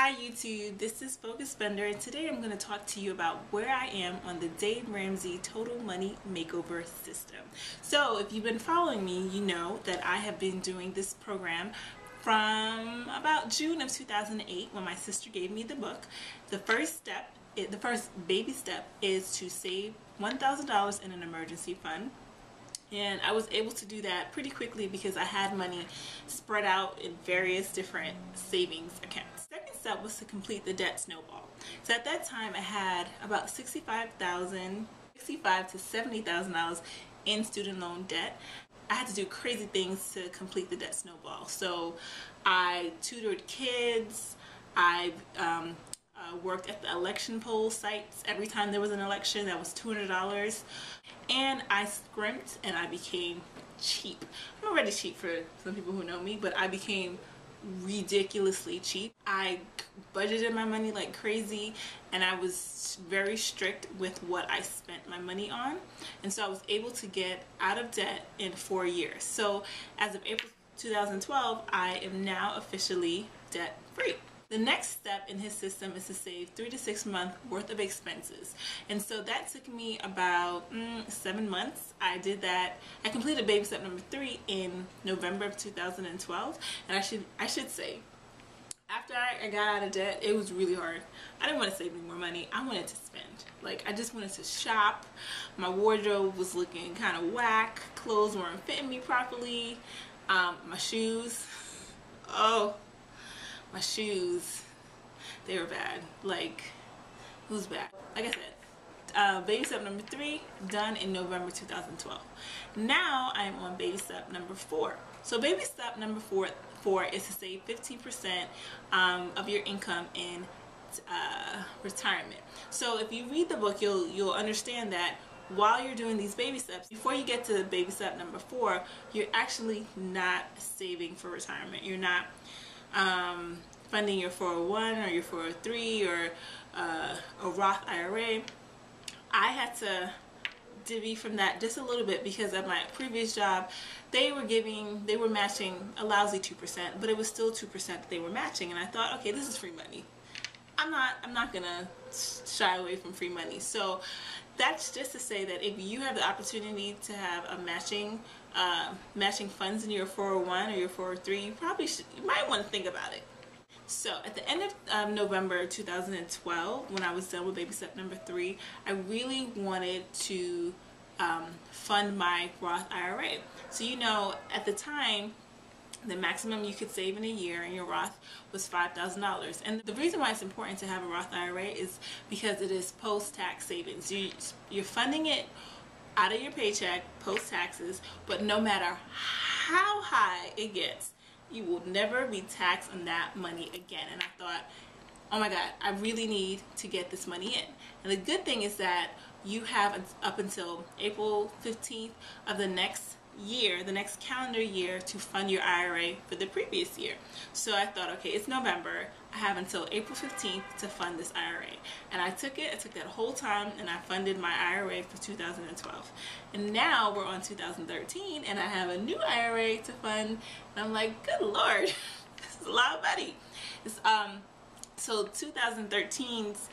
Hi YouTube, this is Focus Spender, and today I'm going to talk to you about where I am on the Dave Ramsey Total Money Makeover system. So if you've been following me, you know that I have been doing this program from about June of 2008 when my sister gave me the book. The first baby step is to save $1,000 in an emergency fund. And I was able to do that pretty quickly because I had money spread out in various different savings accounts. The second step was to complete the debt snowball. So at that time I had about $65,000 to $70,000 in student loan debt. I had to do crazy things to complete the debt snowball. So I tutored kids, I worked at the election poll sites every time there was an election. That was $200. And I scrimped and I became cheap. I'm already cheap for some people who know me, but I became ridiculously cheap. I budgeted my money like crazy, and I was very strict with what I spent my money on. And so I was able to get out of debt in 4 years. So as of April 2012, I am now officially debt free. The next step in his system is to save 3 to 6 months worth of expenses. And so that took me about 7 months. I did that. I completed baby step number 3 in November of 2012. And I should say, after I got out of debt, it was really hard. I didn't want to save any more money. I wanted to spend. Like, I just wanted to shop. My wardrobe was looking kind of whack. Clothes weren't fitting me properly. My shoes. Oh. My shoes, they were bad. Like, it was bad. Like I said, baby step number 3 done in November 2012. Now I'm on baby step number 4. So baby step number 4 is to save 15% of your income in retirement. So if you read the book, you'll understand that while you're doing these baby steps, before you get to baby step number 4, you're actually not saving for retirement. You're not funding your 401 or your 403 or a Roth IRA. I had to divvy from that just a little bit because at my previous job they were matching a lousy 2%, but it was still 2% that they were matching, and I thought, okay, this is free money. I'm not gonna shy away from free money. So that's just to say that if you have the opportunity to have a matching funds in your 401 or your 403, you might want to think about it. So at the end of November 2012, when I was done with baby step number 3, I really wanted to fund my Roth IRA. So you know, at the time, the maximum you could save in a year in your Roth was $5,000. And the reason why it's important to have a Roth IRA is because it is post-tax savings. You're funding it out of your paycheck post-taxes, but no matter how high it gets, you will never be taxed on that money again. And I thought, oh my God, I really need to get this money in. And the good thing is that you have up until April 15th of the next year, the next calendar year, to fund your IRA for the previous year. So I thought, okay, it's November. I have until April 15th to fund this IRA. And I took that whole time, and I funded my IRA for 2012. And now we're on 2013, and I have a new IRA to fund. And I'm like, good Lord, this is a lot of money. So 2013's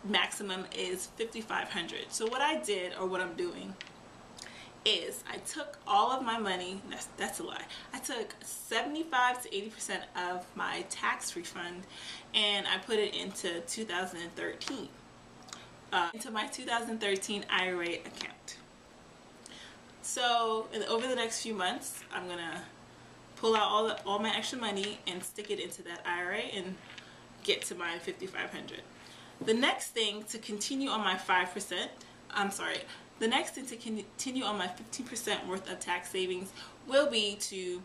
maximum is $5,500. So what I did, or what I'm doing, is I took all of my money, that's a lie, I took 75 to 80% of my tax refund and I put it into 2013, into my 2013 IRA account. So over the next few months, I'm gonna pull out all my extra money and stick it into that IRA and get to my $5,500. The next thing to continue on my 5%, the next thing to continue on my 15% worth of tax savings will be to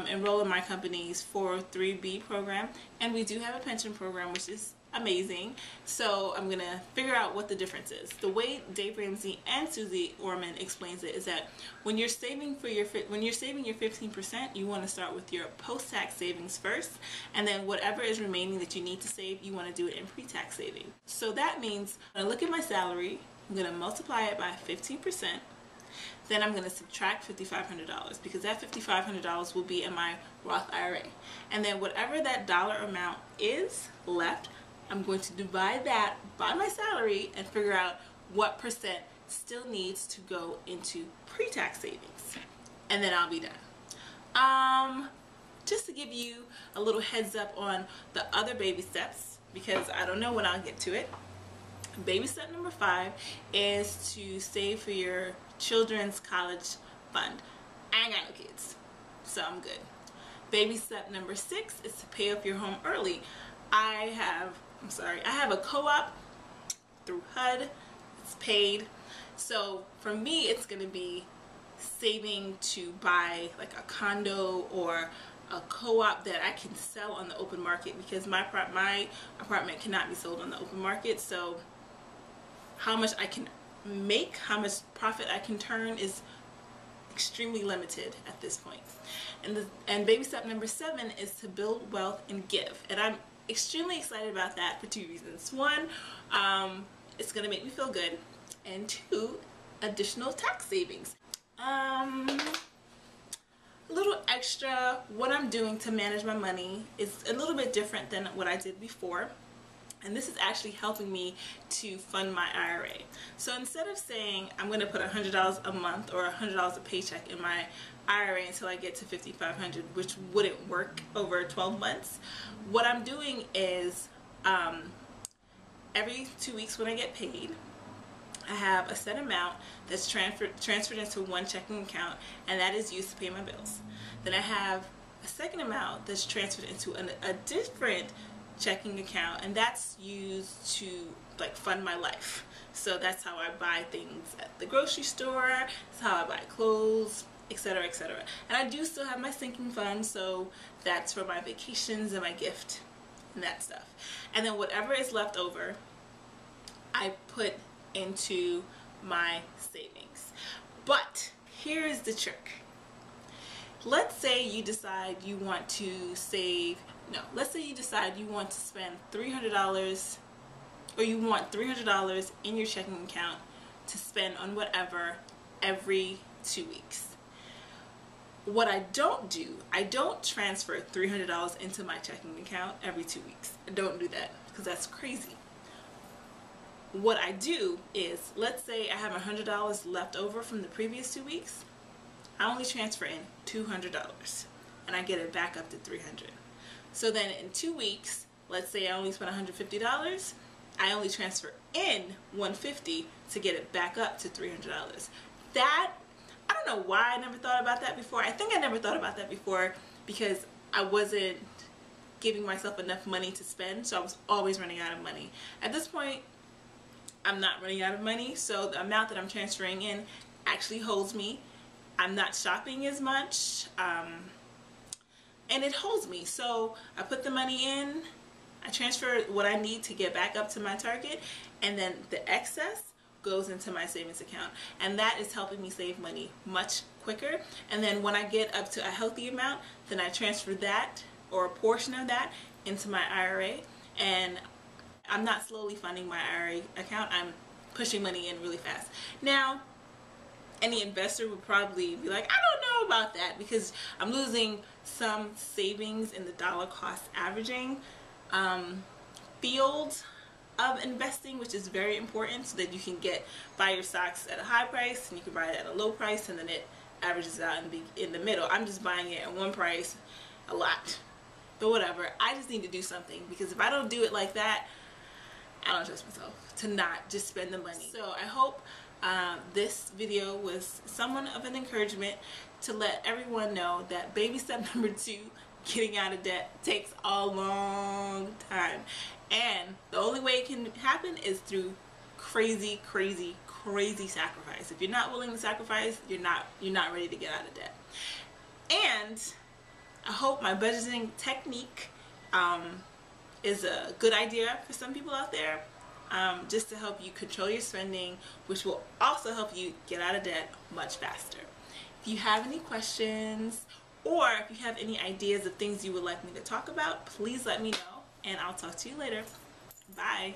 enroll in my company's 403B program, and we do have a pension program, which is amazing. So I'm gonna figure out what the difference is. The way Dave Ramsey and Susie Orman explains it is that when you're saving your 15%, you want to start with your post-tax savings first, and then whatever is remaining that you need to save, you want to do it in pre-tax saving. So that means I'm gonna look at my salary. I'm going to multiply it by 15%, Then I'm going to subtract $5,500 because that $5,500 will be in my Roth IRA. And then whatever that dollar amount is left, I'm going to divide that by my salary and figure out what percent still needs to go into pre-tax savings. And then I'll be done. Just to give you a little heads up on the other baby steps, because I don't know when I'll get to it. Baby step number 5 is to save for your children's college fund. I ain't got no kids, so I'm good. Baby step number 6 is to pay off your home early. I have a co-op through HUD. It's paid. So for me, it's going to be saving to buy like a condo or a co-op that I can sell on the open market, because my apartment cannot be sold on the open market. So how much I can make, how much profit I can turn is extremely limited at this point. And baby step number 7 is to build wealth and give. And I'm extremely excited about that for 2 reasons. 1, it's going to make me feel good. And 2, additional tax savings. A little extra, what I'm doing to manage my money is a little bit different than what I did before. And this is actually helping me to fund my IRA. So instead of saying I'm going to put $100 a month or $100 a paycheck in my IRA until I get to $5,500, which wouldn't work over 12 months, what I'm doing is every 2 weeks when I get paid, I have a set amount that's transferred into one checking account, and that is used to pay my bills. Then I have a second amount that's transferred into a different checking account, and that's used to like fund my life. So that's how I buy things at the grocery store, that's how I buy clothes, etc., etc. And I do still have my sinking fund, so that's for my vacations and my gift and that stuff. And then whatever is left over, I put into my savings. But here is the trick. Let's say you decide you want to save, let's say you decide you want to spend $300, or you want $300 in your checking account to spend on whatever every 2 weeks. What I don't do, I don't transfer $300 into my checking account every 2 weeks. I don't do that because that's crazy. What I do is, let's say I have $100 left over from the previous 2 weeks. I only transfer in $200 and I get it back up to $300. So then in 2 weeks, let's say I only spent $150, I only transfer in $150 to get it back up to $300. That, I don't know why I never thought about that before. I think I never thought about that before because I wasn't giving myself enough money to spend, so I was always running out of money. At this point, I'm not running out of money, so the amount that I'm transferring in actually holds me. I'm not shopping as much, and it holds me. So I put the money in, I transfer what I need to get back up to my target, and then the excess goes into my savings account. And that is helping me save money much quicker. And then when I get up to a healthy amount, then I transfer that, or a portion of that, into my IRA. And I'm not slowly funding my IRA account, I'm pushing money in really fast. Now, any investor would probably be like, I don't know about that, because I'm losing some savings in the dollar cost averaging field of investing, which is very important, so that you can buy your stocks at a high price and you can buy it at a low price, and then it averages out in the middle. I'm just buying it at one price a lot. But whatever, I just need to do something, because if I don't do it like that, I don't trust myself to not just spend the money. So I hope this video was somewhat of an encouragement to let everyone know that baby step number 2, getting out of debt, takes a long time. And the only way it can happen is through crazy, crazy, crazy sacrifice. If you're not willing to sacrifice, you're not ready to get out of debt. And I hope my budgeting technique is a good idea for some people out there, just to help you control your spending, which will also help you get out of debt much faster. If you have any questions, or if you have any ideas of things you would like me to talk about, please let me know, and I'll talk to you later. Bye.